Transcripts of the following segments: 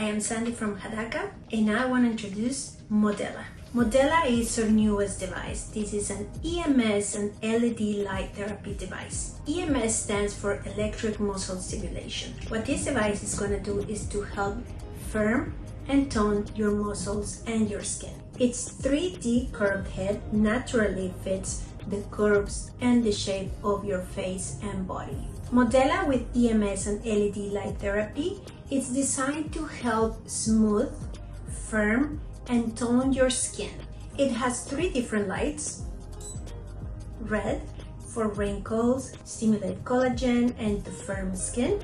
am Sandy from HADAKA and I want to introduce Modela. Modela is our newest device. This is an EMS and LED light therapy device. EMS stands for electric muscle stimulation. What this device is going to do is to help firm and tone your muscles and your skin. Its 3D curved head naturally fits the curves and the shape of your face and body. Modela with EMS and LED light therapy is designed to help smooth, firm, and tone your skin. It has 3 different lights: red for wrinkles, stimulate collagen, and to firm skin;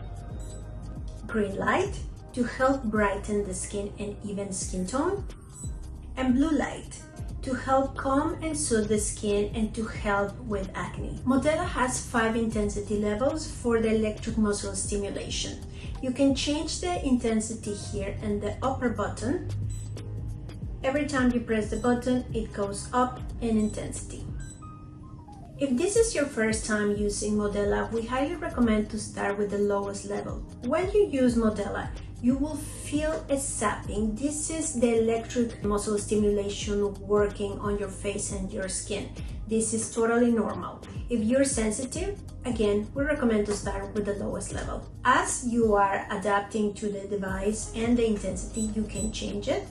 green light to help brighten the skin and even skin tone; and blue light to help calm and soothe the skin and to help with acne. Modela has 5 intensity levels for the electric muscle stimulation. You can change the intensity here in the upper button. Every time you press the button, it goes up in intensity. If this is your first time using Modela, we highly recommend to start with the lowest level. When you use Modela, you will feel a zapping. This is the electric muscle stimulation working on your face and your skin. This is totally normal. If you're sensitive, again, we recommend to start with the lowest level. As you are adapting to the device and the intensity, you can change it.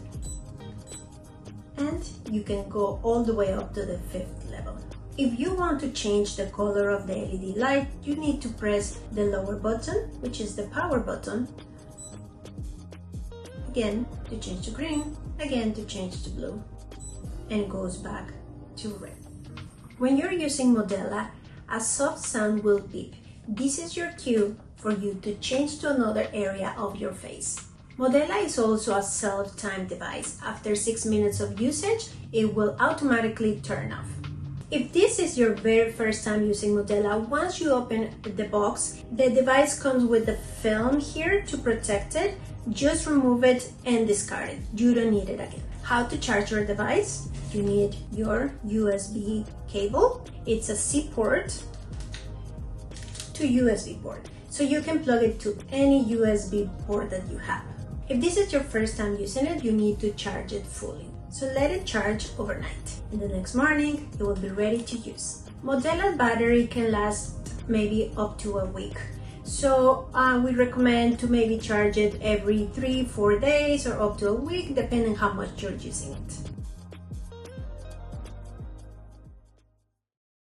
And you can go all the way up to the 5th level. If you want to change the color of the LED light, you need to press the lower button, which is the power button. Again, to change to green, again to change to blue, and it goes back to red. When you're using Modela, a soft sound will beep. This is your cue for you to change to another area of your face. Modela is also a self-timed device. After 6 minutes of usage, it will automatically turn off. If this is your very first time using Modela, once you open the box, the device comes with the film here to protect it. Just remove it and discard it. You don't need it again. How to charge your device? You need your USB cable. It's a C port to USB port. So you can plug it to any USB port that you have. If this is your first time using it, you need to charge it fully. So let it charge overnight. In the next morning, it will be ready to use. Modela's battery can last maybe up to a week. So we recommend to maybe charge it every 3-4 days or up to a week, depending how much you're using it.